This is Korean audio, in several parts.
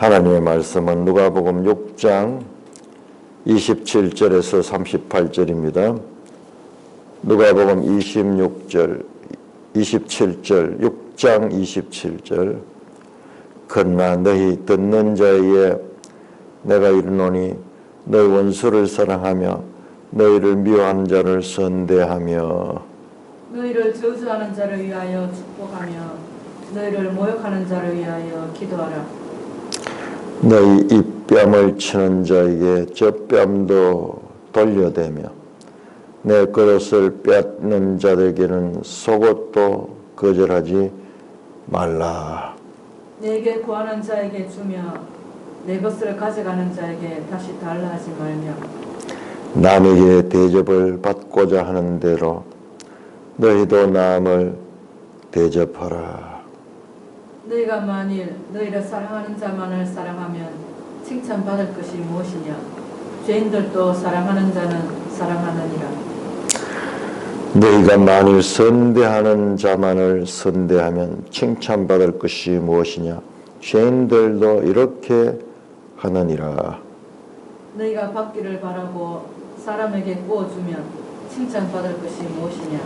하나님의 말씀은 누가복음 6장 27절에서 38절입니다. 누가복음 27절 6장 27절. 그러나 너희 듣는 자에게 내가 이르노니 너희 원수를 사랑하며 너희를 미워하는 자를 선대하며 너희를 저주하는 자를 위하여 축복하며 너희를 모욕하는 자를 위하여 기도하라. 너희 입뺨을 치는 자에게 저 뺨도 돌려대며 내 그릇을 빼앗는 자들에게는 속옷도 거절하지 말라. 내게 구하는 자에게 주며 내 것을 가져가는 자에게 다시 달라 하지 말며 남에게 대접을 받고자 하는 대로 너희도 남을 대접하라. 너희가 만일 너희를 사랑하는 자만을 사랑하면 칭찬받을 것이 무엇이냐? 죄인들도 사랑하는 자는 사랑하느니라. 너희가 만일 선대하는 자만을 선대하면 칭찬받을 것이 무엇이냐? 죄인들도 이렇게 하느니라. 너희가 받기를 바라고 사람에게 구워주면 칭찬받을 것이 무엇이냐?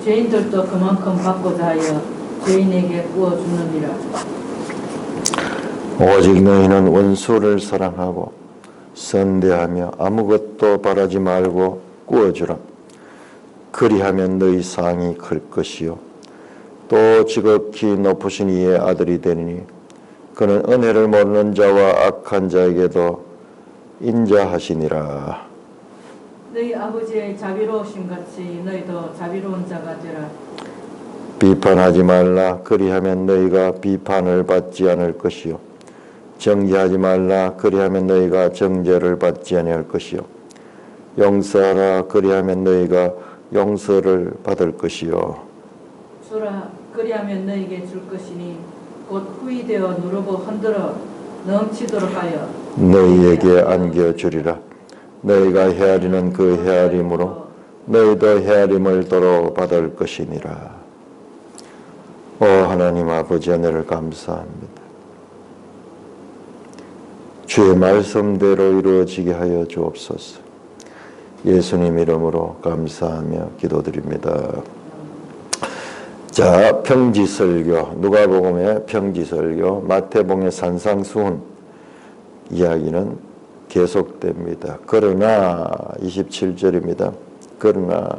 죄인들도 그만큼 받고자 하여 죄인에게 구워주느니라. 오직 너희는 원수를 사랑하고 선대하며 아무것도 바라지 말고 구워주라. 그리하면 너희 상이 클 것이요 또 지극히 높으신 이의 아들이 되리니 그는 은혜를 모르는 자와 악한 자에게도 인자하시니라. 너희 아버지의 자비로우심 같이 너희도 자비로운 자가 되라. 비판하지 말라. 그리하면 너희가 비판을 받지 않을 것이요 정죄하지 말라. 그리하면 너희가 정죄를 받지 아니할 것이요 용서하라. 그리하면 너희가 용서를 받을 것이요 주라. 그리하면 너희에게 줄 것이니 곧 후이되어 누르고 흔들어 넘치도록 하여 너희에게 안겨주리라. 너희가 헤아리는 그 헤아림으로 너희도 헤아림을 도로 받을 것이니라. 오 하나님 아버지, 은혜를 감사합니다. 주의 말씀대로 이루어지게 하여 주옵소서. 예수님 이름으로 감사하며 기도드립니다. 자, 평지설교, 누가복음의 평지설교, 마태복음의 산상수훈 이야기는 계속됩니다. 그러나 27절입니다. 그러나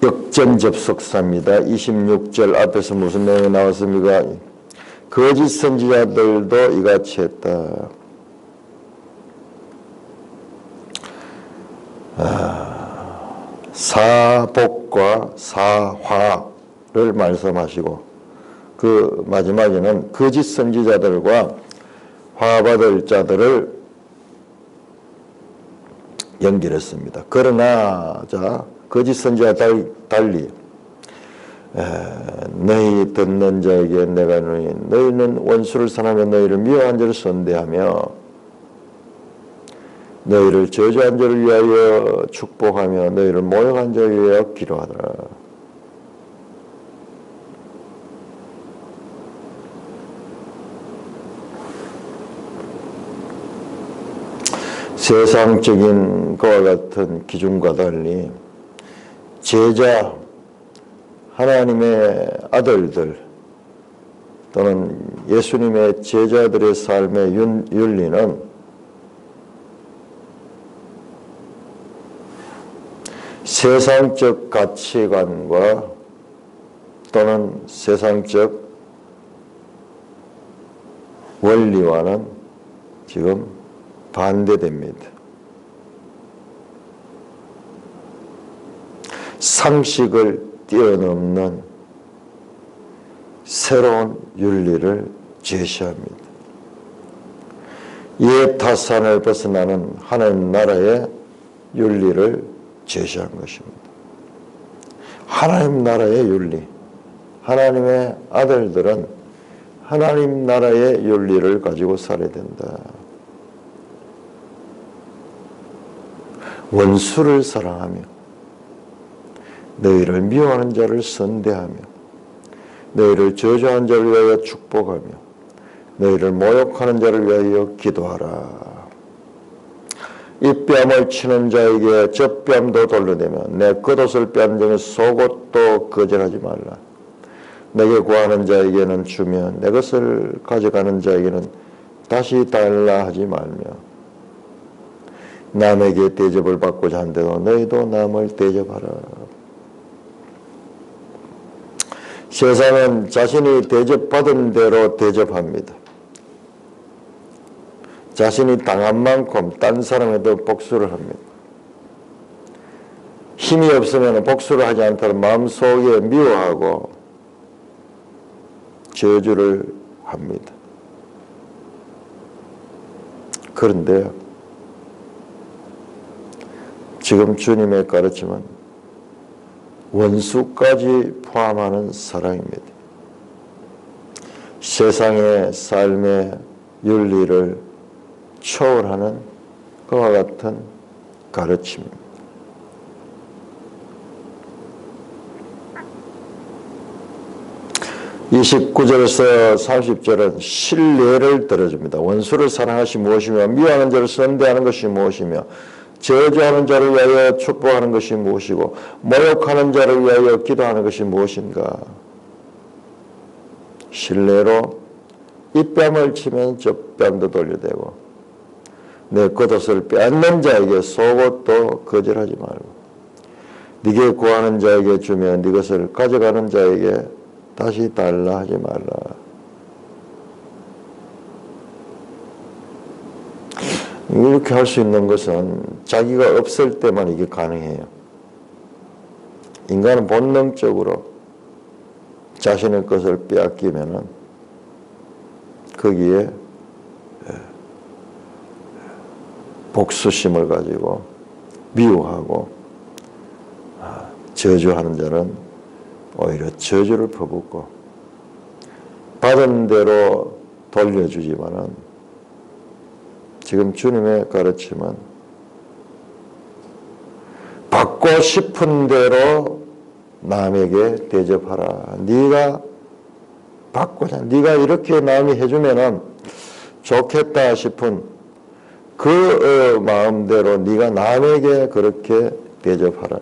역전접속사입니다. 26절 앞에서 무슨 내용이 나왔습니까? 거짓 선지자들도 이같이 했다. 사복과 사화를 말씀하시고 그 마지막에는 거짓 선지자들과 화받을 자들을 연결했습니다. 그러나 자 거짓 선지자 달리 너희 듣는 자에게 내가 너희는 원수를 사랑하며 너희를 미워한 자를 선대하며 너희를 저주한 자를 위하여 축복하며 너희를 모욕한 자를 위하여 기도하더라. 세상적인 그와 같은 기준과 달리 제자, 하나님의 아들들 또는 예수님의 제자들의 삶의 윤리는 세상적 가치관과 또는 세상적 원리와는 지금 반대됩니다. 상식을 뛰어넘는 새로운 윤리를 제시합니다. 옛 타산을 벗어나는 하나님 나라의 윤리를 제시한 것입니다. 하나님 나라의 윤리, 하나님의 아들들은 하나님 나라의 윤리를 가지고 살아야 된다. 원수를 사랑하며 너희를 미워하는 자를 선대하며 너희를 저주하는 자를 위하여 축복하며 너희를 모욕하는 자를 위하여 기도하라. 이 뺨을 치는 자에게 저 뺨도 돌려대며 내 겉옷을 뺨쟁이 속옷도 거절하지 말라. 내게 구하는 자에게는 주며 내 것을 가져가는 자에게는 다시 달라 하지 말며 남에게 대접을 받고자 한데도 너희도 남을 대접하라. 세상은 자신이 대접받은 대로 대접합니다. 자신이 당한 만큼 딴 사람에도 복수를 합니다. 힘이 없으면 복수를 하지 않도록 마음속에 미워하고 저주를 합니다. 그런데 지금 주님의 가르침은 원수까지 포함하는 사랑입니다. 세상의 삶의 윤리를 초월하는 그와 같은 가르침입니다. (29절에서 30절은) 신뢰를 들어줍니다. 원수를 사랑하시 무엇이며 미워하는 자를 선대하는 것이 무엇이며 저주하는 자를 위하여 축복하는 것이 무엇이고 모욕하는 자를 위하여 기도하는 것이 무엇인가. 신뢰로 이 뺨을 치면 저 뺨도 돌려대고 내 겉옷을 빼앗는 자에게 속옷도 거절하지 말고 네게 구하는 자에게 주며 네 것을 가져가는 자에게 다시 달라 하지 말라. 이렇게 할 수 있는 것은 자기가 없을 때만 이게 가능해요. 인간은 본능적으로 자신의 것을 빼앗기면은 거기에 복수심을 가지고 미워하고 저주하는 자는 오히려 저주를 퍼붓고 받은 대로 돌려주지만은 지금 주님의 가르침은 받고 싶은 대로 남에게 대접하라. 네가 받고자 네가 이렇게 남이 해주면은 좋겠다 싶은 그 마음대로 네가 남에게 그렇게 대접하라.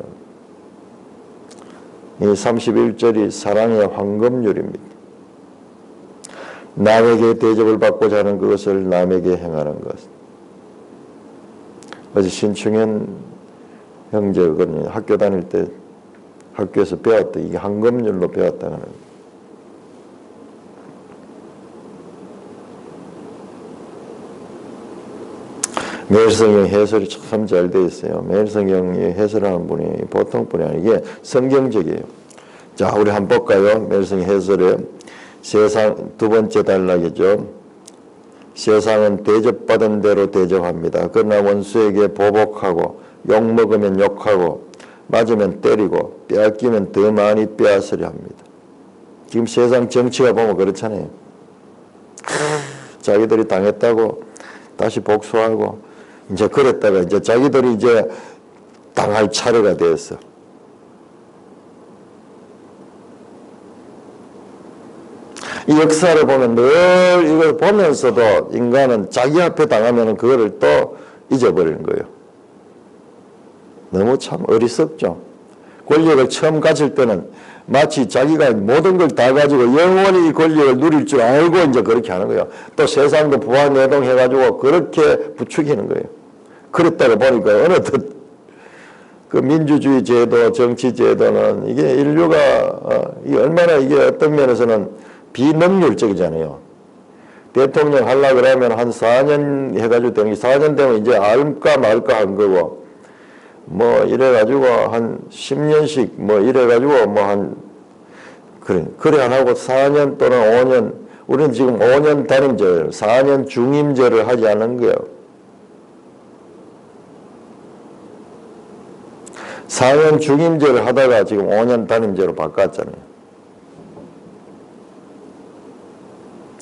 이 31절이 사랑의 황금률입니다. 남에게 대접을 받고자 하는 그것을 남에게 행하는 것. 어제 신충현 형제가 학교 다닐 때 학교에서 배웠던 이게 황금률로 배웠다는 거예요. 매일성경 해설이 참 잘 되어 있어요. 매일성경이 해설하는 분이 보통 분이 아니고 이게 성경적이에요. 자, 우리 한번 볼까요? 매일성경 해설에 세상 두 번째 단락이죠. 세상은 대접받은 대로 대접합니다. 그러나 원수에게 보복하고 욕먹으면 욕하고 맞으면 때리고 빼앗기면 더 많이 빼앗으려 합니다. 지금 세상 정치가 보면 그렇잖아요. 자기들이 당했다고 다시 복수하고 이제 그랬다가 이제 자기들이 이제 당할 차례가 됐어. 이 역사를 보면 늘 이걸 보면서도 인간은 자기 앞에 당하면 그거를 또 잊어버리는 거예요. 너무 참 어리석죠. 권력을 처음 가질 때는 마치 자기가 모든 걸 다 가지고 영원히 이 권력을 누릴 줄 알고 이제 그렇게 하는 거예요. 또 세상도 부안해동해가지고 그렇게 부추기는 거예요. 그랬다가 보니까 어느덧 그 민주주의 제도, 정치 제도는 이게 인류가 이게 얼마나 이게 어떤 면에서는 비능률적이잖아요. 대통령 하려고 그러면 한 4년 해가지고 되는 게 4년 되면 이제 알까 말까 한 거고 뭐 이래가지고 한 10년씩 뭐 이래가지고 뭐 한 그래 안 하고 4년 또는 5년 우리는 지금 5년 단임제예요. 4년 중임제를 하지 않은 거예요. 4년 중임제를 하다가 지금 5년 단임제로 바꿨잖아요.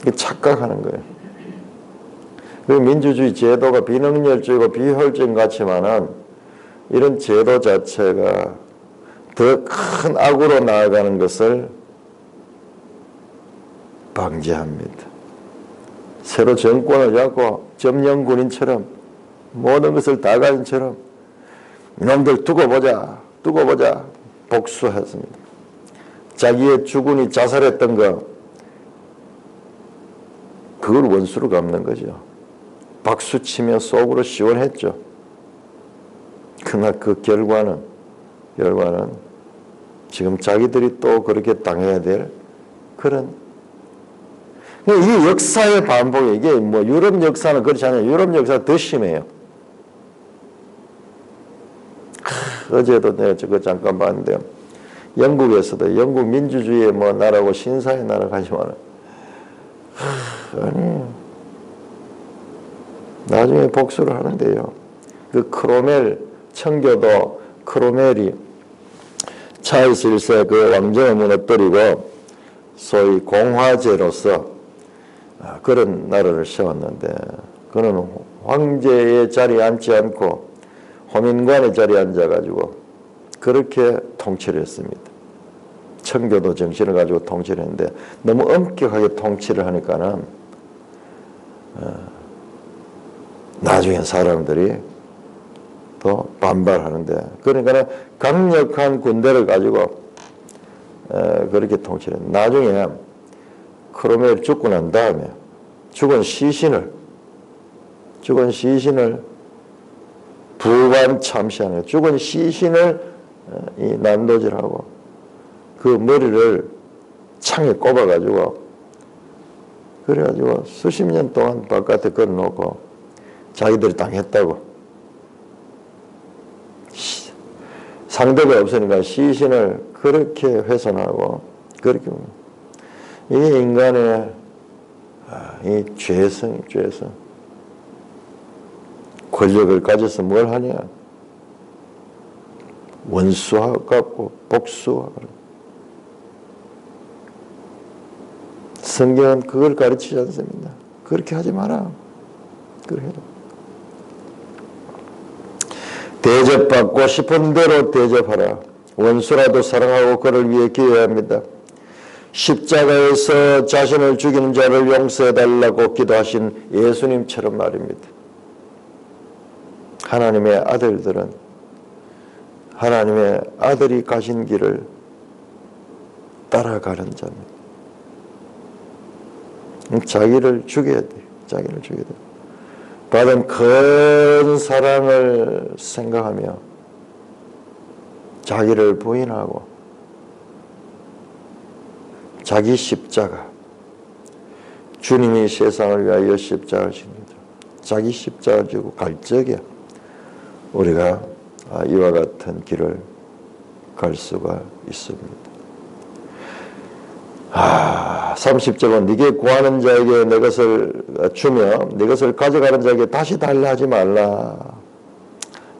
이게 착각하는 거예요. 그 민주주의 제도가 비능률적이고 비효율적인 것 같지만은 이런 제도 자체가 더 큰 악으로 나아가는 것을 방지합니다. 새로 정권을 잡고 점령군인처럼 모든 것을 다 가진 처럼 이놈들 두고 보자 복수했습니다. 자기의 주군이 자살했던 거 그걸 원수로 갚는 거죠. 박수치며 속으로 시원했죠. 그러나 그 결과는 지금 자기들이 또 그렇게 당해야 될 그런, 이 역사의 반복이, 이게 뭐 유럽 역사는 그렇지 않아요. 유럽 역사가 더 심해요. 어제도 내가 저거 잠깐 봤는데, 영국에서도 영국 민주주의의 뭐 나라고 신사의 나라 가지만, 아니, 나중에 복수를 하는데요. 그 크로멜, 청교도 크로멜이 찰스 1세 그 왕정을 무너뜨리고 소위 공화제로서 그런 나라를 세웠는데, 그는 황제의 자리에 앉지 않고 호민관의 자리에 앉아가지고 그렇게 통치를 했습니다. 청교도 정신을 가지고 통치를 했는데, 너무 엄격하게 통치를 하니까는 나중엔 사람들이 또 반발하는데, 그러니까 강력한 군대를 가지고 그렇게 통치를 했는데, 나중에 크로멜이 죽고 난 다음에 죽은 시신을 부관 참시하는, 죽은 시신을 이 난도질하고 그 머리를 창에 꼽아가지고, 그래가지고 수십 년 동안 바깥에 걸어놓고 자기들이 당했다고, 상대가 없으니까 시신을 그렇게 훼손하고, 그렇게, 이 인간의 이 죄성. 권력을 가져서 뭘 하냐? 원수하고 복수하고. 성경은 그걸 가르치지 않습니다. 그렇게 하지 마라. 그렇게 해라. 대접받고 싶은 대로 대접하라. 원수라도 사랑하고 그를 위해 기여해야 합니다. 십자가에서 자신을 죽이는 자를 용서해달라고 기도하신 예수님처럼 말입니다. 하나님의 아들들은 하나님의 아들이 가신 길을 따라가는 자입니다. 자기를 죽여야 돼. 자기를 죽여야 돼. 받은 큰 사랑을 생각하며 자기를 부인하고 자기 십자가, 주님이 세상을 위하여 십자가를 지니다. 자기 십자가를 지고 갈 적에 우리가 이와 같은 길을 갈 수가 있습니다. 30절은 네게 구하는 자에게 내 것을 주며 네 것을 가져가는 자에게 다시 달라 하지 말라.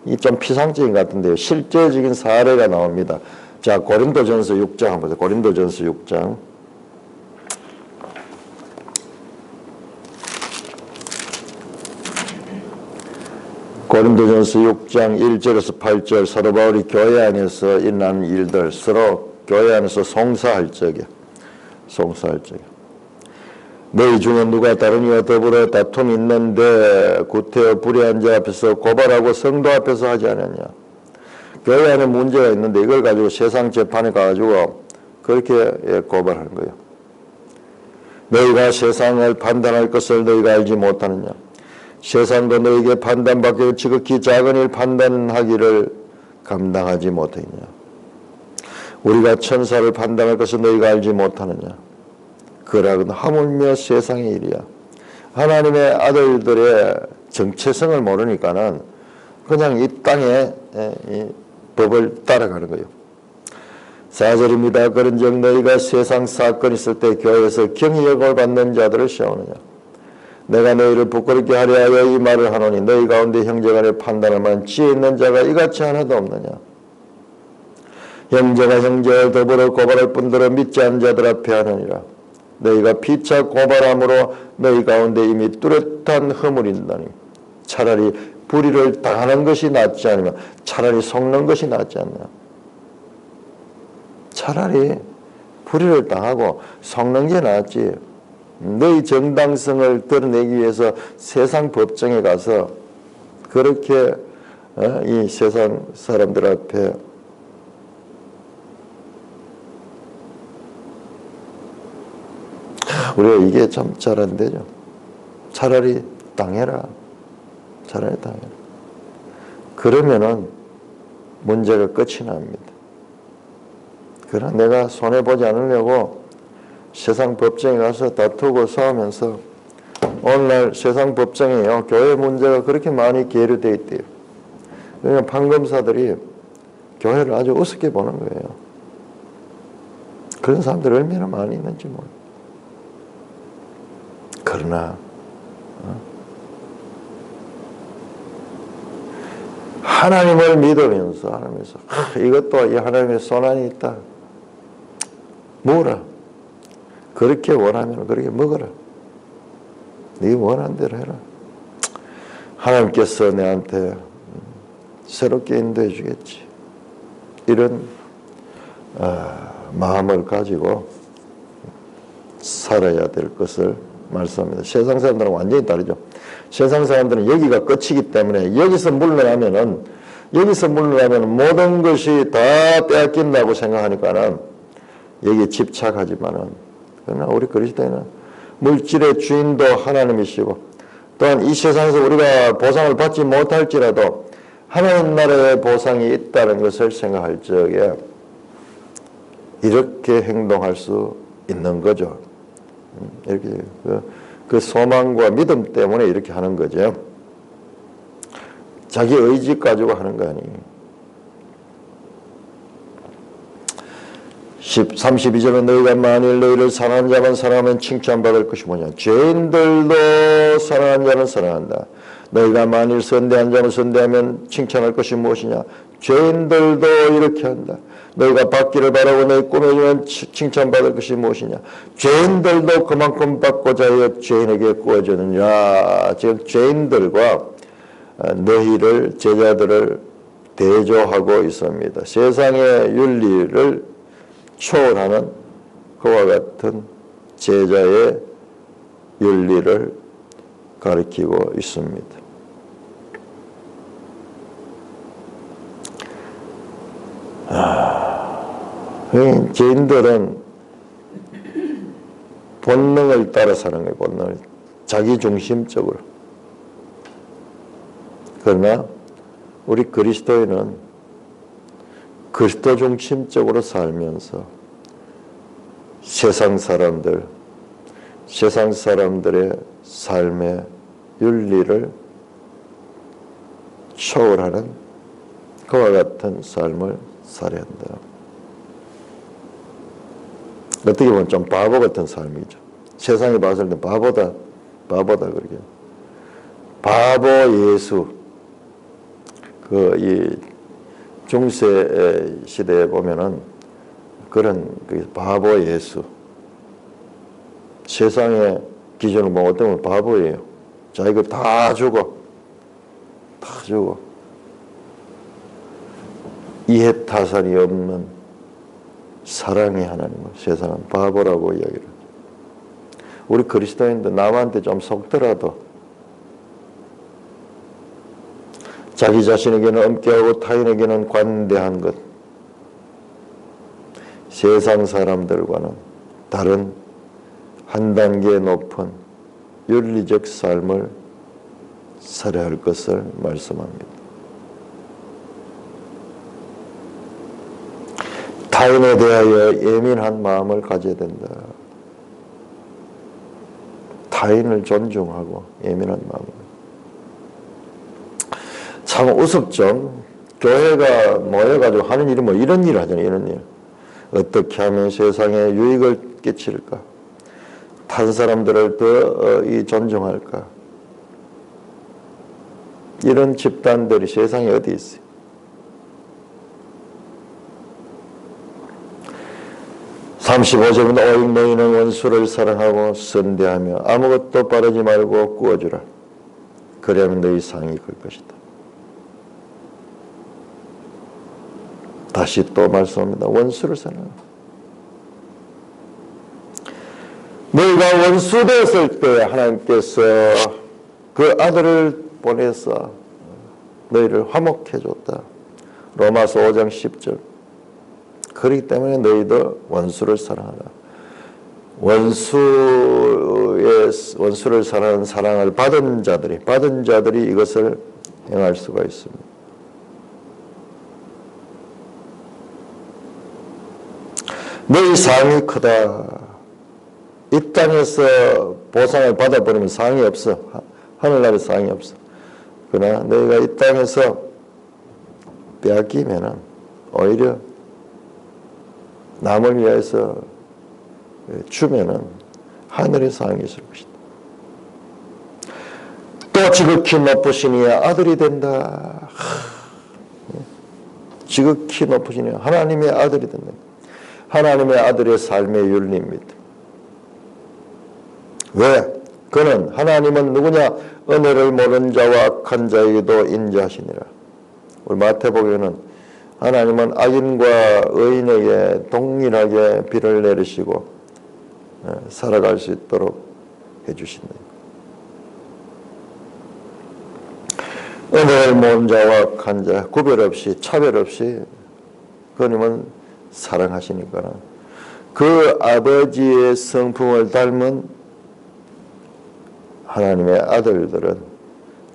이 좀 피상적인 것 같은데요. 실제적인 사례가 나옵니다. 자, 고린도전서 6장 한번 보세요. 고린도전서 6장. 고린도전서 6장 1절에서 8절, 사도 바울이 교회 안에서 일어나는 일들, 서로 교회 안에서 송사할 적에 너희 중에 누가 다른 이와 더불어 다툼이 있는데 구태여 불의한 자 앞에서 고발하고 성도 앞에서 하지 않았냐. 교회 안에 문제가 있는데 이걸 가지고 세상 재판에 가가지고 그렇게 고발하는 거예요. 너희가 세상을 판단할 것을 너희가 알지 못하느냐. 세상도 너희에게 판단받기로 지극히 작은 일 판단하기를 감당하지 못하느냐. 우리가 천사를 판단할 것을 너희가 알지 못하느냐. 그러거든 하물며 세상의 일이야. 하나님의 아들들의 정체성을 모르니까는 그냥 이 땅에 이 법을 따라가는 거예요. 4절입니다. 그런즉 너희가 세상 사건 있을 때 교회에서 경의역을 받는 자들을 시험하느냐. 내가 너희를 부끄럽게 하려 하여 이 말을 하노니 너희 가운데 형제간에 판단할 만한 지혜 있는 자가 이같이 하나도 없느냐. 형제가 형제를 더불어 고발할 뿐더러 믿지 않은 자들 앞에 하느니라. 너희가 피차 고발함으로 너희 가운데 이미 뚜렷한 허물이 있다니 차라리 불의를 당하는 것이 낫지 않으면 차라리 속는 것이 낫지 않나. 차라리 불의를 당하고 속는 게 낫지. 너희 정당성을 드러내기 위해서 세상 법정에 가서 그렇게 이 세상 사람들 앞에 우리가 이게 참 잘 안 되죠. 차라리 당해라. 차라리 당해라. 그러면은 문제가 끝이 납니다. 그러나 내가 손해보지 않으려고 세상 법정에 가서 다투고 싸우면서 오늘날 세상 법정에요. 교회 문제가 그렇게 많이 계류되어 있대요. 그러니까 판검사들이 교회를 아주 우습게 보는 거예요. 그런 사람들이 얼마나 많이 있는지 몰라요. 그러나 하나님을 믿으면서 이것도 이 하나님의 손안이 있다. 먹어라. 그렇게 원하면 그렇게 먹어라. 네 원하는 대로 해라. 하나님께서 내한테 새롭게 인도해 주겠지. 이런 마음을 가지고 살아야 될 것을 말씀합니다. 세상 사람들은 완전히 다르죠. 세상 사람들은 여기가 끝이기 때문에 여기서 물러나면은 모든 것이 다 빼앗긴다고 생각하니까는 여기에 집착하지만은, 그러나 우리 그리스도인은 물질의 주인도 하나님이시고 또한 이 세상에서 우리가 보상을 받지 못할지라도 하나님 나라의 보상이 있다는 것을 생각할 적에 이렇게 행동할 수 있는 거죠. 이렇게 그 소망과 믿음 때문에 이렇게 하는 거죠. 자기 의지 가지고 하는 거 아니에요. 32절에 너희가 만일 너희를 사랑하는 자만 사랑하면 칭찬받을 것이 뭐냐. 죄인들도 사랑하는 자는 사랑한다. 너희가 만일 선대한 자만 선대하면 칭찬할 것이 무엇이냐. 죄인들도 이렇게 한다. 너희가 받기를 바라고 너희 꾸며주면 칭찬받을 것이 무엇이냐. 죄인들도 그만큼 받고자 하여 죄인에게 구워주느냐. 즉 죄인들과 너희를 제자들을 대조하고 있습니다. 세상의 윤리를 초월하는 그와 같은 제자의 윤리를 가리키고 있습니다. 죄인들은 본능을 따라 사는 거예요. 본능을 자기중심적으로. 그러나 우리 그리스도인은 그리스도 중심적으로 살면서 세상 사람들의 삶의 윤리를 초월하는 그와 같은 삶을 살아야 한다. 어떻게 보면 좀 바보 같은 삶이죠. 세상에 봤을 때 바보다 그러게. 바보 예수. 이 중세 시대에 보면은 그런 그 바보 예수. 세상의 기준을 보면 어떤 건 바보예요. 자기가 다 주고 이해타산이 없는 사랑의 하나님을 세상은 바보라고 이야기를 하죠. 우리 그리스도인도 남한테 좀 속더라도 자기 자신에게는 엄격하고 타인에게는 관대한 것, 세상 사람들과는 다른 한 단계 높은 윤리적 삶을 살아야 할 것을 말씀합니다. 타인에 대하여 예민한 마음을 가져야 된다. 타인을 존중하고 예민한 마음을. 참 우습죠. 교회가 모여가지고 하는 일이 뭐 이런 일 하잖아요. 이런 일. 어떻게 하면 세상에 유익을 끼칠까? 다른 사람들을 더 존중할까? 이런 집단들이 세상에 어디 있어요? (35절은) 오직 너희는 원수를 사랑하고 선대하며 아무것도 바르지 말고 구워주라. 그러면 너희 상이 클 것이다. 다시 또 말씀합니다. 원수를 사랑하라. 너희가 원수 되었을 때 하나님께서 그 아들을 보내서 너희를 화목해 줬다. 로마서 5장 10절. 그렇기 때문에 너희도 원수를 사랑하라. 원수를 사랑하는 사랑을 받은 자들이 이것을 행할 수가 있습니다. 너희 상이 크다. 이 땅에서 보상을 받아버리면 상이 없어. 하늘나라에 상이 없어. 그러나 너희가 이 땅에서 빼앗기면은 오히려 남을 위해서 주면은 하늘의 상이 있을 것이다. 또 지극히 높으시니 아들이 된다. 지극히 높으시니 하나님의 아들이 된다. 하나님의 아들의 삶의 윤리입니다. 왜? 그는 하나님은 누구냐? 은혜를 모르는 자와 악한 자에게도 인자하시니라. 우리 마태복음에는 하나님은 악인과 의인에게 동일하게 비를 내리시고 살아갈 수 있도록 해주신다. 은혜를 모르는 자와 악한 자 구별 없이 차별 없이 그님은 사랑하시니까 그 아버지의 성품을 닮은 하나님의 아들들은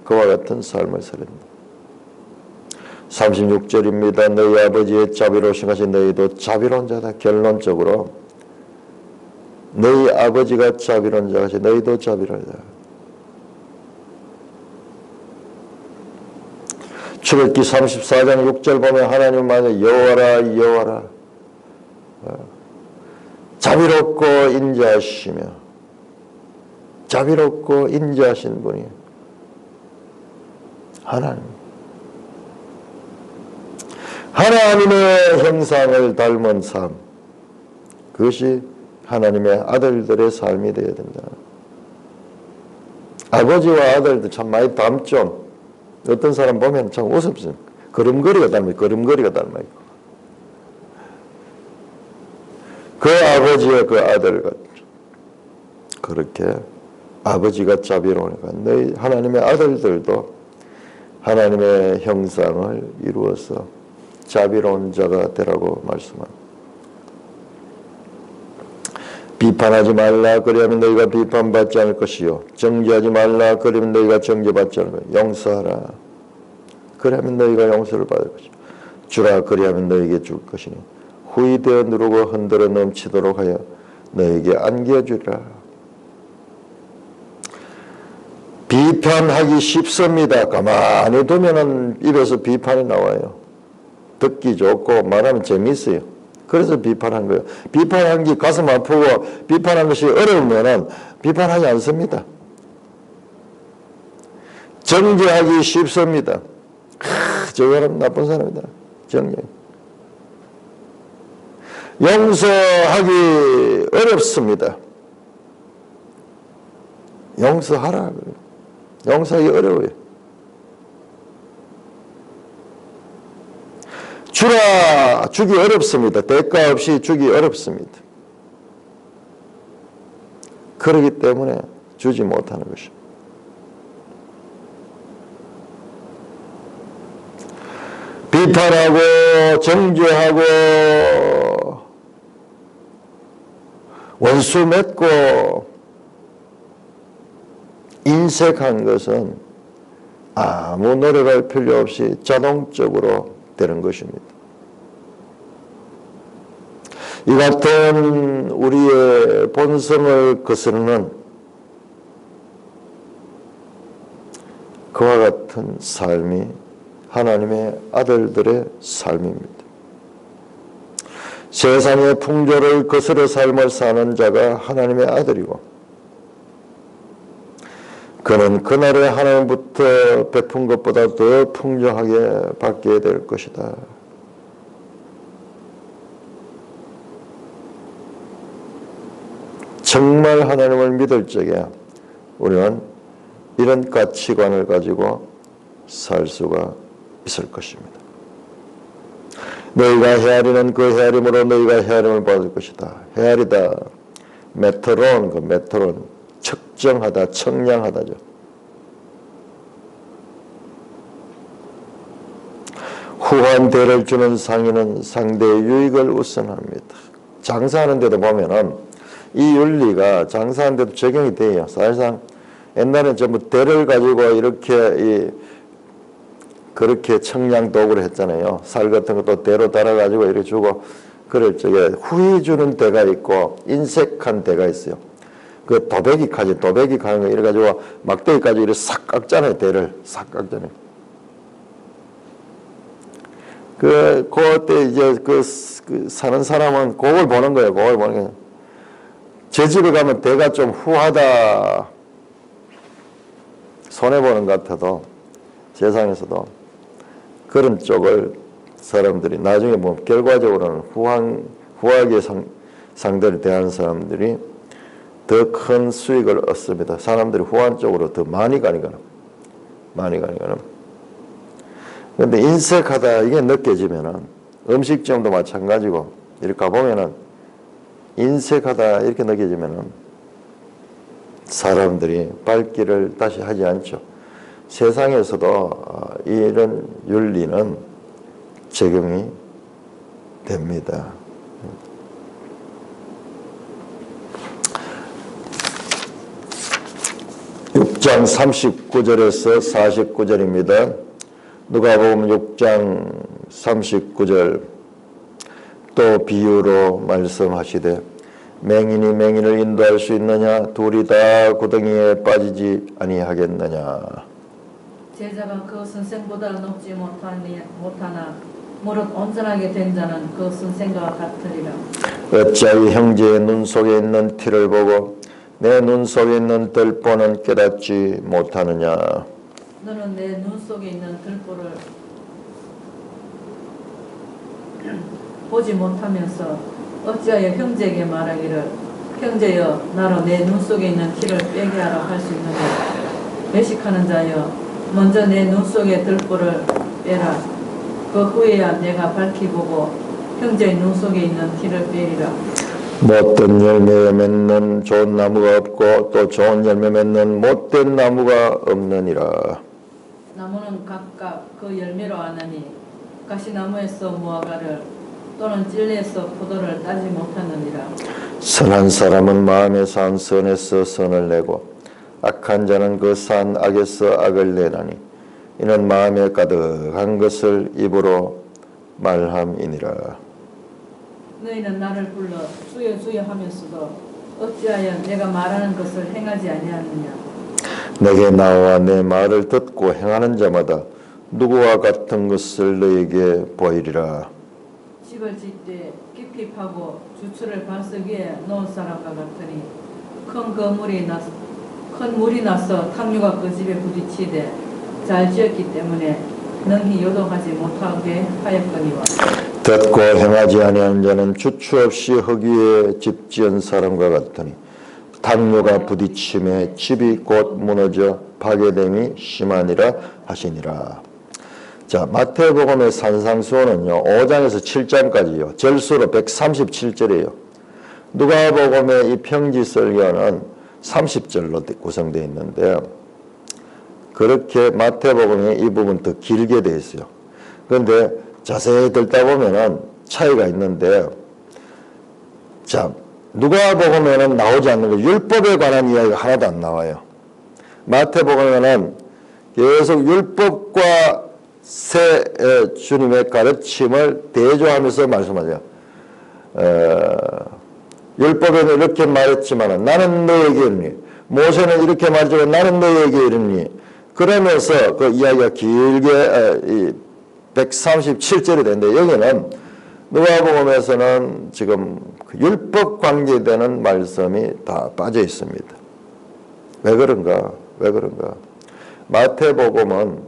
그와 같은 삶을 살았다. 36절입니다. 너희 아버지의 자비로우신 것이 너희도 자비로운 자다. 결론적으로 너희 아버지가 자비로운 자같이 너희도 자비로우다. 출애굽기 34장 6절 보면 하나님 말에 여호와라 자비롭고 인자하시며 자비롭고 인자하신 분이 하나님의 형상을 닮은 삶, 그것이 하나님의 아들들의 삶이 되어야 된다. 아버지와 아들도 참 많이 닮죠. 어떤 사람 보면 참 우습습니다. 걸음걸이가 닮아있고 그 아버지와 그 아들 같죠. 그렇게 아버지가 자비로우니까 너희 하나님의 아들들도 하나님의 형상을 이루어서 자비로운 자가 되라고 말씀합니다. 비판하지 말라 그리하면 너희가 비판받지 않을 것이요 정죄하지 말라 그리하면 너희가 정죄받지 않을 것이요 용서하라 그리하면 너희가 용서를 받을 것이요 주라 그리하면 너희에게 줄 것이니 후히 되어 누르고 흔들어 넘치도록 하여 너희에게 안겨주리라. 비판하기 쉽습니다. 가만히 두면은 입에서 비판이 나와요. 듣기 좋고 말하면 재미있어요. 그래서 비판한 거예요. 비판한 게 가슴 아프고 비판한 것이 어려우면은 비판하지 않습니다. 정죄하기 쉽습니다. 저 사람 나쁜 사람이다. 정죄. 용서하기 어렵습니다. 용서하라. 용서하기 어려워요. 주기 어렵습니다. 대가 없이 주기 어렵습니다. 그렇기 때문에 주지 못하는 것입니다. 비판하고 정죄하고 원수 맺고 인색한 것은 아무 노력할 필요 없이 자동적으로 되는 것입니다. 이 같은 우리의 본성을 거스르는 그와 같은 삶이 하나님의 아들들의 삶입니다. 세상의 풍조를 거스려 삶을 사는 자가 하나님의 아들이고 그는 그날에 하나님부터 베푼 것보다 더 풍성하게 받게 될 것이다. 정말 하나님을 믿을 적에 우리는 이런 가치관을 가지고 살 수가 있을 것입니다. 너희가 헤아리는 그 헤아림으로 너희가 헤아림을 받을 것이다. 헤아리다. 메트론, 그 메트론, 측정하다, 청량하다죠. 후한 대를 주는 상인은 상대의 유익을 우선합니다. 장사하는 데도 보면은 이 윤리가 장사하는 데도 적용이 돼요. 사실상 옛날에 전부 대를 가지고 이렇게 그렇게 청량 도구를 했잖아요. 살 같은 것도 대로 달아가지고 이렇게 주고 그럴 적에 후히 주는 대가 있고 인색한 대가 있어요. 그 도배기 칼이 도배기 칼 이래가지고 막대기까지 이렇게 싹 깎잖아요. 대를 싹 깎잖아요. 그때 이제 그 사는 사람은 그걸 보는 거예요. 그걸 보는 거예요. 제 집에 가면 대가 좀 후하다. 손해보는 것 같아도 세상에서도 그런 쪽을 사람들이 나중에 보면 결과적으로는 후하게 상대를 대하는 사람들이 더 큰 수익을 얻습니다. 사람들이 후한 쪽으로 더 많이 가니까는. 그런데 인색하다 이게 느껴지면은 음식점도 마찬가지고 이렇게 가보면은 인색하다 이렇게 느껴지면은 사람들이 발길을 다시 하지 않죠. 세상에서도 이런 윤리는 적용이 됩니다. 6장 39절에서 49절입니다. 누가복음 6장 39절 또 비유로 말씀하시되 맹인이 맹인을 인도할 수 있느냐 둘이 다 구덩이에 빠지지 아니하겠느냐. 제자가 그 선생보다 높지 못하나 무릇 온전하게 된 자는 그 선생과 같으리라. 어찌하여 형제의 눈 속에 있는 티를 보고 내 눈 속에 있는 들보는 깨닫지 못하느냐. 너는 내 눈 속에 있는 들보를 보지 못하면서 어찌하여 형제에게 말하기를 형제여 나로 내 눈 속에 있는 티를 빼게 하라 할 수 있느냐. 외식하는 자여 먼저 내 눈 속에 들보를 빼라. 그 후에야 내가 밝히 보고 형제의 눈 속에 있는 티를 빼리라. 못된 열매 맺는 좋은 나무가 없고 또 좋은 열매 맺는 못된 나무가 없느니라. 나무는 각각 그 열매로 아느니 가시나무에서 무화과를 또는 찔레에서 포도를 따지 못하느니라. 선한 사람은 마음에서 한 선에서 선을 내고 악한 자는 그 산 악에서 악을 내나니 이는 마음에 가득한 것을 입으로 말함이니라. 너희는 나를 불러 주여 주여 하면서도 어찌하여 내가 말하는 것을 행하지 아니하느냐. 내게 나와 내 말을 듣고 행하는 자마다 누구와 같은 것을 너에게 보이리라. 집을 짓되 깊이 파고 주추를 반석 위에 놓은 사람과 같으니 큰 물이 나서 탕류가 그 집에 부딪히되 잘 지었기 때문에 능히 요동하지 못하게 하였거니와. 듣고 행하지 아니하는 자는 주추 없이 흙 위에 집 지은 사람과 같으니 탕류가 부딪힘에 집이 곧 무너져 파괴됨이 심하니라 하시니라. 자, 마태복음의 산상수훈은요 5장에서 7장까지요 절수로 137절이에요. 누가복음의 이 평지설교는 30절로 구성되어 있는데 그렇게 마태복음이 이 부분 더 길게 되어 있어요. 그런데 자세히 듣다 보면은 차이가 있는데, 자, 누가복음에는 나오지 않는 거 율법에 관한 이야기가 하나도 안 나와요. 마태복음에는 계속 율법과 새 주님의 가르침을 대조하면서 말씀하세요. 율법에는 이렇게 말했지만 나는 너에게 이르니, 모세는 이렇게 말했지만 나는 너에게 이르니, 그러면서 그 이야기가 길게 137절이 되는데 여기는 누가복음에서는 지금 율법 관계되는 말씀이 다 빠져 있습니다. 왜 그런가? 마태복음은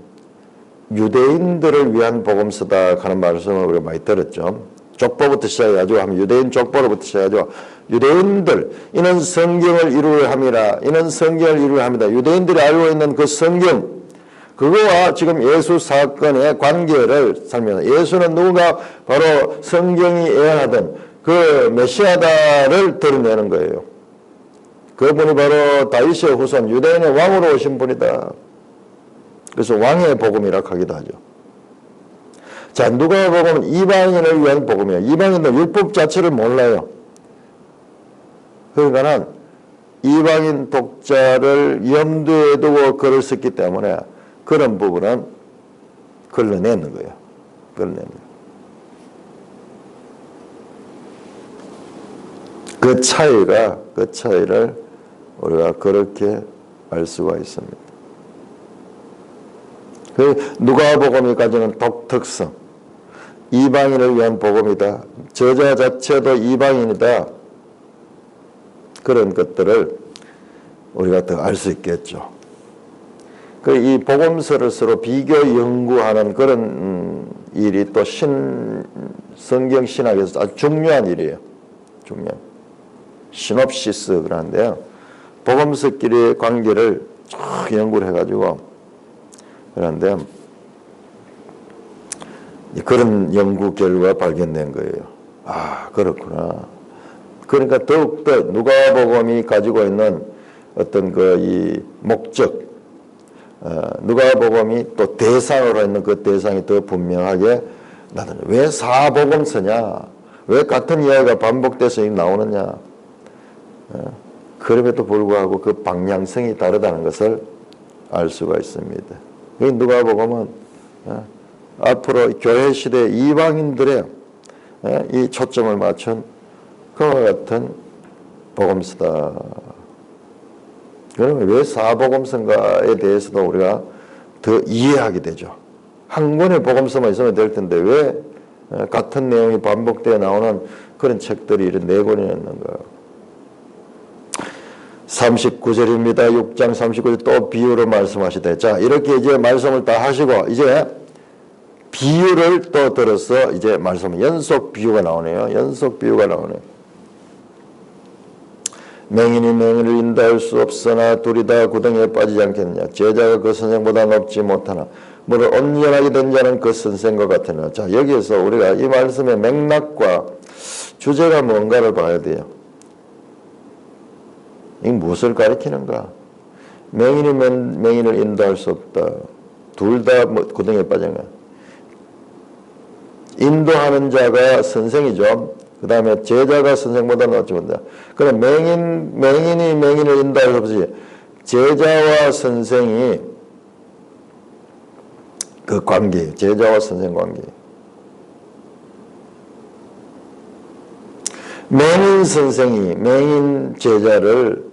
유대인들을 위한 복음서다 하는 말씀을 우리가 많이 들었죠. 족보부터 시작해가지고 하면 유대인 족보로부터 시작해가지고 유대인들 이는 성경을 이루려 함이라. 이는 성경을 이루려 합니다. 유대인들이 알고 있는 그 성경 그거와 지금 예수 사건의 관계를 설명합니다. 예수는 누가 바로 성경이 예언하던 그 메시아다를 드러내는 거예요. 그분이 바로 다윗의 후손 유대인의 왕으로 오신 분이다. 그래서 왕의 복음이라 하기도 하죠. 자, 누가복음은 이방인을 위한 복음이에요. 이방인들 율법 자체를 몰라요. 그러니까는 이방인 독자를 염두에 두고 글을 썼기 때문에 그런 부분은 걸러내는 거예요. 걸러내는 거예요. 그 차이를 우리가 그렇게 알 수가 있습니다. 그 누가복음이 가지는 독특성, 이방인을 위한 복음이다. 저자 자체도 이방인이다. 그런 것들을 우리가 더 알 수 있겠죠. 이 복음서를 서로 비교 연구하는 그런 일이 또 성경 신학에서 아주 중요한 일이에요. 중요한. 시놉시스 그러는데요. 복음서끼리의 관계를 쭉 연구를 해가지고 그런데 그런 연구 결과 발견된 거예요. 아, 그렇구나. 그러니까 더욱더 누가복음이 가지고 있는 어떤 이 목적, 누가복음이 또 대상으로 있는 그 대상이 더 분명하게 나타나요. 왜 사복음서냐? 왜 같은 이야기가 반복돼서 나오느냐? 그럼에도 불구하고 그 방향성이 다르다는 것을 알 수가 있습니다. 누가복음은 앞으로 교회 시대 이방인들의 이 초점을 맞춘 그와 같은 복음서다. 그러면 왜 사복음서인가에 대해서도 우리가 더 이해하게 되죠. 한 권의 복음서만 있으면 될 텐데 왜 같은 내용이 반복되어 나오는 그런 책들이 이런 네 권이나 있는가. 39절입니다. 6장 39절 또 비유로 말씀하시되, 자, 이렇게 이제 말씀을 다 하시고 이제 비유를 또 들어서 이제 연속 비유가 나오네요. 연속 비유가 나오네요. 맹인이 맹인을 인도할 수 없으나 둘이 다 구덩이에 빠지지 않겠느냐. 제자가 그 선생보다 높지 못하나 무릇 온전하게 된 자는 그 선생과 같으나. 자, 여기에서 우리가 이 말씀의 맥락과 주제가 뭔가를 봐야 돼요. 이게 무엇을 가리키는가? 맹인이 맹인을 인도할 수 없다. 둘 다 구덩이에 빠진 거야. 인도하는 자가 선생이죠. 그 다음에 제자가 선생보다 낫지 못한다. 그럼 맹인이 맹인을 인도할 수 없이 제자와 선생이 그 관계, 제자와 선생 관계. 맹인 선생이 맹인 제자를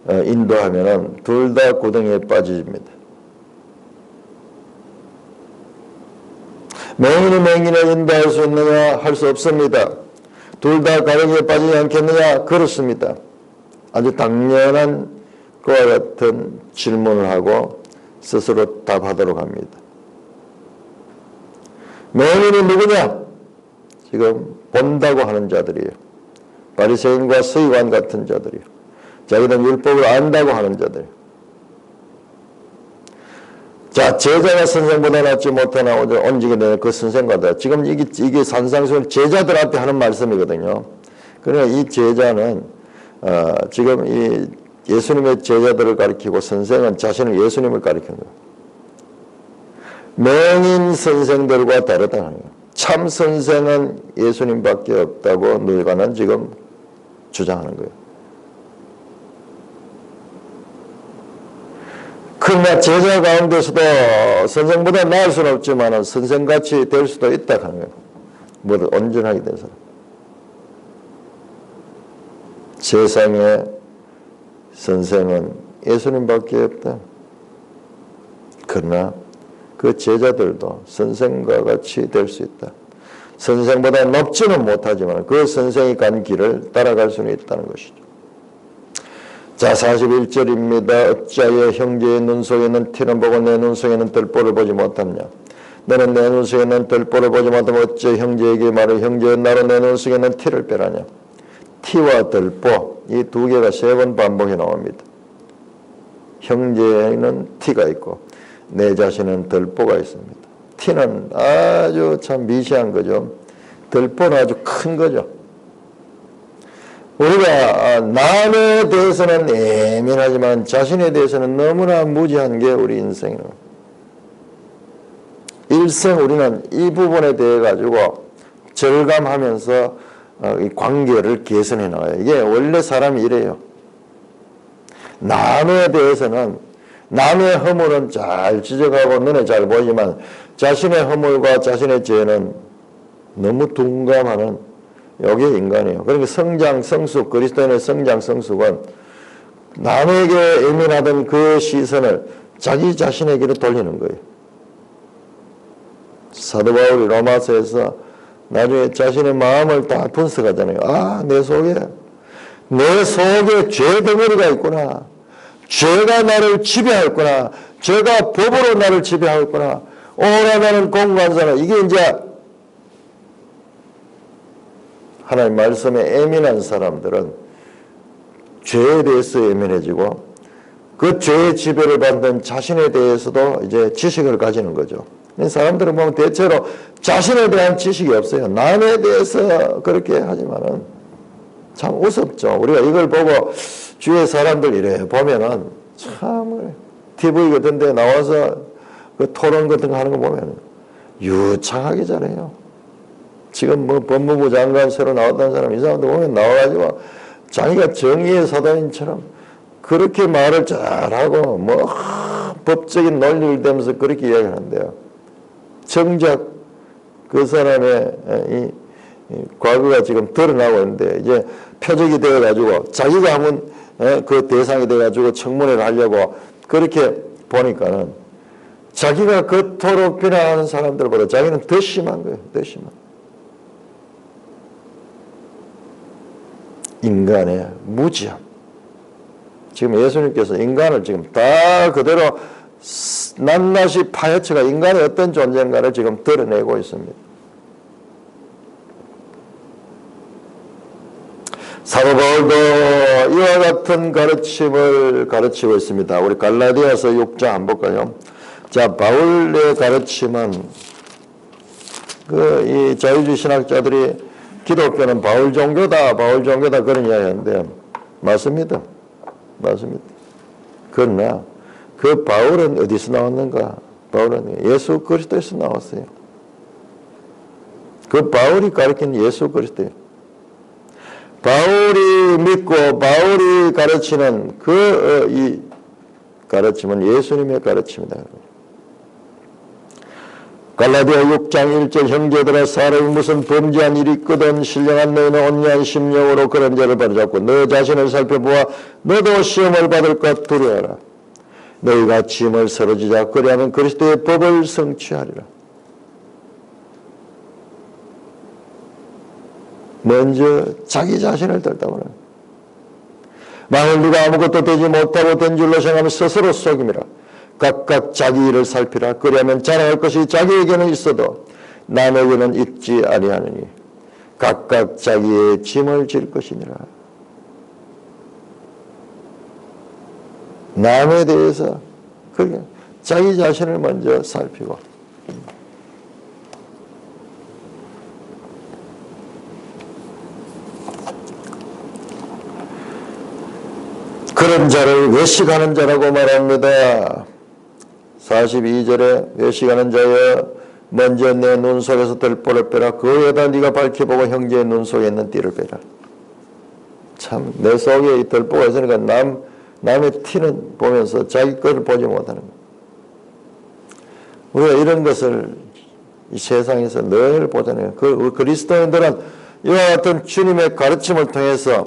인도하면은 둘 다 구덩이에 빠집니다. 맹인이 맹인을 인도할 수 있느냐? 할 수 없습니다. 둘 다 구덩이에 빠지지 않겠느냐? 그렇습니다. 아주 당연한 그와 같은 질문을 하고 스스로 답하도록 합니다. 맹인이 누구냐? 지금 본다고 하는 자들이에요. 바리새인과 서기관 같은 자들이에요. 자기는 율법을 안다고 하는 자들. 자, 제자가 선생보다 낫지 못하나 온지게 되는 그 선생과다. 지금 이게 산상수훈 제자들한테 하는 말씀이거든요. 그러니까 이 제자는 지금 이 예수님의 제자들을 가리키고 선생은 자신을 예수님을 가리키는 거예요. 맹인 선생들과 다르다는 거예요. 참 선생은 예수님밖에 없다고 누가는 지금 주장하는 거예요. 그러나 제자 가운데서도 선생보다 나을 수는 없지만 선생같이 될 수도 있다 하는 거예요. 뭐 온전하게 된 사람. 세상에 선생은 예수님밖에 없다. 그러나 그 제자들도 선생과 같이 될 수 있다. 선생보다 높지는 못하지만 그 선생이 간 길을 따라갈 수는 있다는 것이죠. 자, 41절입니다. 어찌하여 형제의 눈 속에는 티는 보고 내 눈 속에는 들보를 보지 못하느냐. 너는 내 눈 속에는 들보를 보지 못하면 어찌 형제에게 말해 형제의 나로 내 눈 속에는 티를 빼라냐. 티와 들보, 이 두 개가 세 번 반복해 나옵니다. 형제에는 티가 있고 내 자신은 들보가 있습니다. 티는 아주 참 미세한 거죠. 들보는 아주 큰 거죠. 우리가 남에 대해서는 예민하지만 자신에 대해서는 너무나 무지한 게 우리 인생이에요. 일생 우리는 이 부분에 대해 가지고 절감하면서 이 관계를 개선해 나가요. 이게 원래 사람이 이래요. 남에 대해서는 남의 허물은 잘 지적하고 눈에 잘 보이지만 자신의 허물과 자신의 죄는 너무 둔감하는 이게 인간이에요. 그러니까 성장, 성숙, 그리스도인의 성장, 성숙은 남에게 예민하던 그 시선을 자기 자신에게로 돌리는 거예요. 사도 바울이 로마서에서 나중에 자신의 마음을 다 분석하잖아요. 아, 내 속에 죄 덩어리가 있구나. 죄가 나를 지배하였구나. 죄가 법으로 나를 지배하였구나. 오라 나는 공관사나. 이게 이제 하나님 말씀에 예민한 사람들은 죄에 대해서 예민해지고 그 죄의 지배를 받는 자신에 대해서도 이제 지식을 가지는 거죠. 사람들은 보면 대체로 자신에 대한 지식이 없어요. 남에 대해서 그렇게 하지만은 참 우습죠. 우리가 이걸 보고 주위의 사람들 이래 보면은 참 TV 같은 데 나와서 그 토론 같은 거 하는 거 보면 유창하게 잘해요. 지금 뭐 법무부 장관 새로 나왔다는 사람 이 사람들 보면 나와가지고 자기가 정의의 사도인처럼 그렇게 말을 잘하고 뭐 법적인 논리를 대면서 그렇게 이야기하는데요. 정작 그 사람의 이 과거가 지금 드러나고 있는데 이제 표적이 되어가지고 자기가 한번 그 대상이 돼가지고 청문회를 하려고 그렇게 보니까는 자기가 그토록 비난하는 사람들보다 자기는 더 심한 거예요. 더 심한. 인간의 무지함. 지금 예수님께서 인간을 지금 다 그대로 낱낱이 파헤쳐가 인간의 어떤 존재인가를 지금 드러내고 있습니다. 사도 바울도 이와 같은 가르침을 가르치고 있습니다. 우리 갈라디아서 6장 한번 볼까요? 자, 바울의 가르침은 이 자유주의 신학자들이 기독교는 바울 종교다 그런 이야기하는데 맞습니다. 맞습니다. 그러나 그 바울은 어디서 나왔는가? 바울은 예수 그리스도에서 나왔어요. 그 바울이 가르친 예수 그리스도예요. 바울이 믿고 바울이 가르치는 이 가르침은 예수님의 가르침이다. 갈라디아 6장 1절 형제들아 사람이 무슨 범죄한 일이 있거든 신령한 너희는 온유한 심령으로 그런 죄를 바로잡고 너 자신을 살펴보아 너도 시험을 받을 것 두려워하라. 너희가 짐을 서로 지자 그리하면 그리스도의 법을 성취하리라. 먼저 자기 자신을 들다보라. 만일 누가 아무것도 되지 못하고 된 줄로 생각하면 스스로 속임이라. 각각 자기 일을 살피라. 그리하면 자랑할 것이 자기에게는 있어도 남에게는 있지 아니하느니 각각 자기의 짐을 질 것이니라. 남에 대해서 자기 자신을 먼저 살피고 그런 자를 외식하는 자라고 말합니다. 42절에 외식하는 자여 먼저 내 눈 속에서 들보를 빼라. 그에다 네가 밝혀보고 형제의 눈 속에 있는 띠를 빼라. 참 내 속에 이 들보가 있으니까 남의 티는 보면서 자기 것을 보지 못하는 거예요. 우리가 이런 것을 이 세상에서 늘 보잖아요. 그리스도인들은 이와 같은 주님의 가르침을 통해서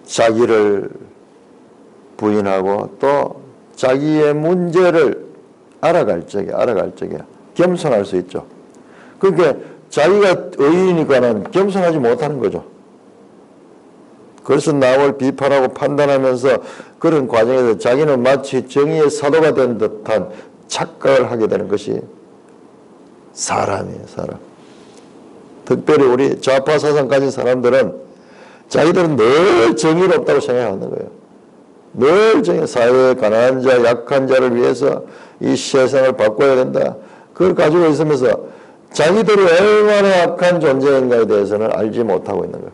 자기를 부인하고 또 자기의 문제를 알아갈 적에 겸손할 수 있죠. 그러니까 자기가 의인이니까는 겸손하지 못하는 거죠. 그래서 남을 비판하고 판단하면서 그런 과정에서 자기는 마치 정의의 사도가 된 듯한 착각을 하게 되는 것이 사람이에요. 사람. 특별히 우리 좌파 사상 가진 사람들은 자기들은 늘 정의롭다고 생각하는 거예요. 늘 사회의 가난한 자, 약한 자를 위해서 이 세상을 바꿔야 된다. 그걸 가지고 있으면서 자기들이 얼마나 약한 존재인가에 대해서는 알지 못하고 있는 거예요.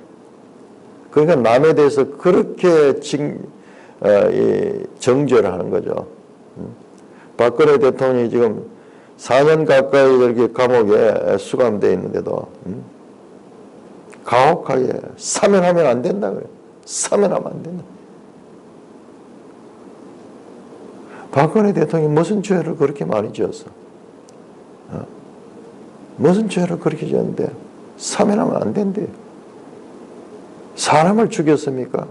그러니까 남에 대해서 그렇게 정죄를 하는 거죠. 박근혜 대통령이 지금 4년 가까이 이렇게 감옥에 수감되어 있는데도 가혹하게 사면하면 안 된다 그래요. 사면하면 안 된다. 박근혜 대통령이 무슨 죄를 그렇게 많이 지었어? 무슨 죄를 그렇게 지었는데 사면하면 안 된대요. 사람을 죽였습니까?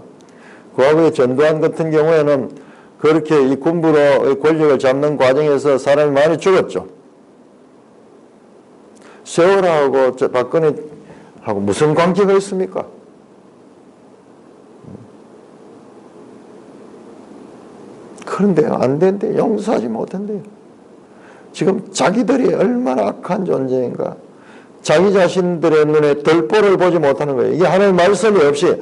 과거에 전두환 같은 경우에는 그렇게 이 군부로 권력을 잡는 과정에서 사람이 많이 죽었죠. 세월하고 박근혜하고 무슨 관계가 있습니까? 그런데요, 안 된대요. 용서하지 못한대요. 지금 자기들이 얼마나 악한 존재인가. 자기 자신들의 눈에 덜보를 보지 못하는 거예요. 이게 하나님의 말씀이 없이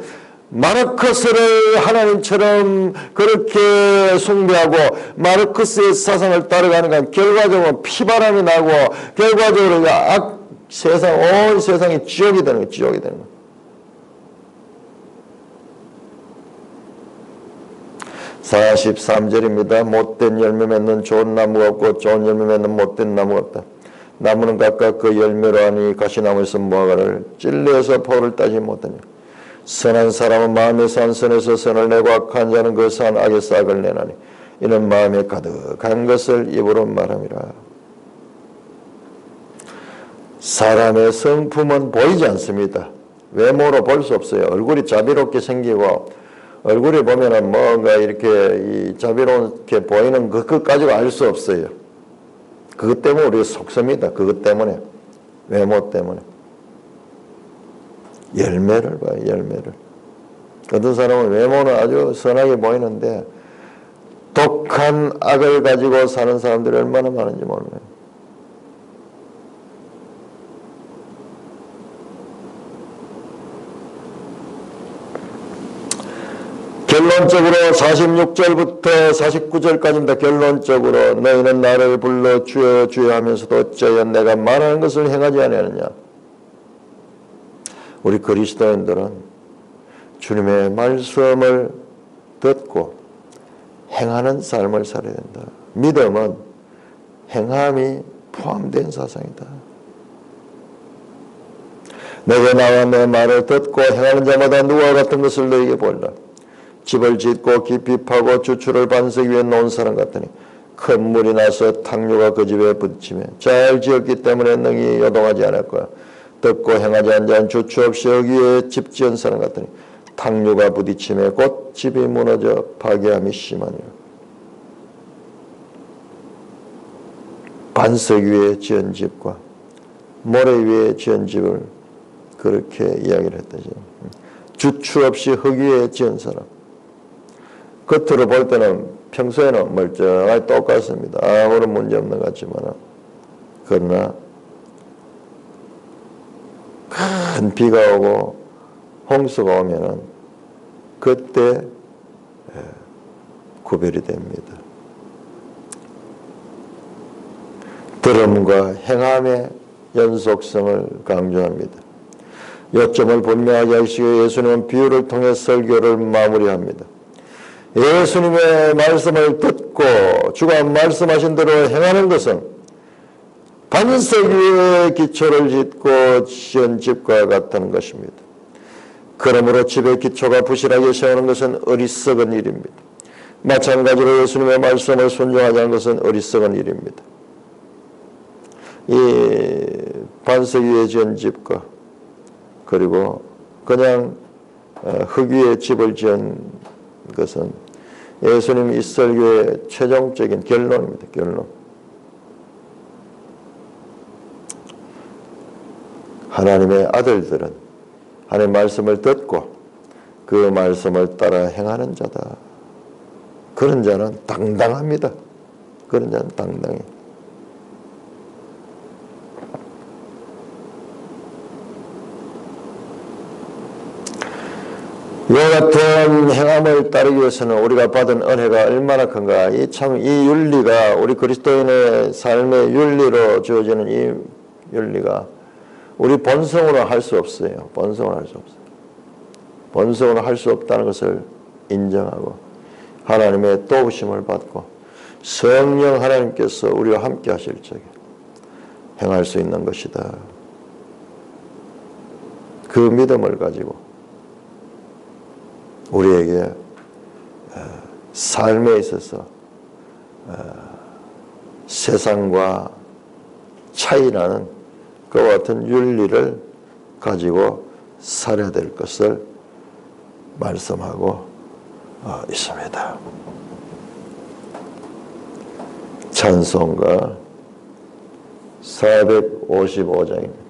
마르크스를 하나님처럼 그렇게 숭배하고 마르크스의 사상을 따라가는 건 결과적으로 피바람이 나고 결과적으로 온 세상이 지옥이 되는 거예요. 지옥이 되는 거예요. 43절입니다. 못된 열매 맺는 좋은 나무가 없고 좋은 열매 맺는 못된 나무가 없다. 나무는 각각 그 열매로 하니 가시나무에서 무화과를 찔레에서 포를 따지 못하냐. 선한 사람은 마음에서 한 선에서 선을 내고 악한 자는 그 산 악에서 악을 내나니 이는 마음에 가득한 것을 입으로 말함이라. 사람의 성품은 보이지 않습니다. 외모로 볼 수 없어요. 얼굴이 자비롭게 생기고 얼굴에 보면은 뭔가 이렇게 자비롭게 보이는 그것 가지고 알 수 없어요. 그것 때문에 우리가 속습니다. 그것 때문에. 외모 때문에. 열매를 봐요. 열매를. 어떤 사람은 외모는 아주 선하게 보이는데 독한 악을 가지고 사는 사람들이 얼마나 많은지 모르네요. 결론적으로 46절부터 49절까지입니다. 결론적으로 너희는 나를 불러 주여 주여 하면서도 어찌하여 내가 말하는 것을 행하지 아니하느냐. 우리 그리스도인들은 주님의 말씀을 듣고 행하는 삶을 살아야 된다. 믿음은 행함이 포함된 사상이다. 내게 나와 내 말을 듣고 행하는 자마다 누구와 같은 것을 너희에게 보이라. 집을 짓고 깊이 파고 주추를 반석 위에 놓은 사람 같으니 큰 물이 나서 탕류가 그 집에 부딪히며 잘 지었기 때문에 능히 요동하지 않을 거야. 듣고 행하지 않은 자는 주추 없이 여기에 집 지은 사람 같으니 탕류가 부딪히며 곧 집이 무너져 파괴함이 심하니라. 반석 위에 지은 집과 모래 위에 지은 집을 그렇게 이야기를 했다죠. 주추 없이 흙 위에 지은 사람. 겉으로 볼 때는 평소에는 멀쩡하게 똑같습니다. 아무런 문제 없는 것 같지만 그러나 큰 비가 오고 홍수가 오면은 그때 구별이 됩니다. 들음과 행함의 연속성을 강조합니다. 요점을 분명하게 하시고 예수님은 비유를 통해 설교를 마무리합니다. 예수님의 말씀을 듣고 주가 말씀하신 대로 행하는 것은 반석 위에 기초를 짓고 지은 집과 같은 것입니다. 그러므로 집의 기초가 부실하게 세우는 것은 어리석은 일입니다. 마찬가지로 예수님의 말씀을 순종하지 않는 것은 어리석은 일입니다. 이 반석 위에 지은 집과 그리고 그냥 흙 위에 집을 지은 것은 예수님 이 설교의 최종적인 결론입니다. 결론. 하나님의 아들들은 하나님의 말씀을 듣고 그 말씀을 따라 행하는 자다. 그런 자는 당당합니다. 그런 자는 당당해. 이와 같은 행함을 따르기 위해서는 우리가 받은 은혜가 얼마나 큰가. 이 윤리가 우리 그리스도인의 삶의 윤리로 주어지는 이 윤리가 우리 본성으로 할 수 없어요. 본성으로 할 수 없어요. 본성으로 할 수 없다는 것을 인정하고 하나님의 도우심을 받고 성령 하나님께서 우리와 함께 하실 적에 행할 수 있는 것이다. 그 믿음을 가지고 우리에게 삶에 있어서 세상과 차이나는 그와 같은 윤리를 가지고 살아야 될 것을 말씀하고 있습니다. 찬송가 455장입니다.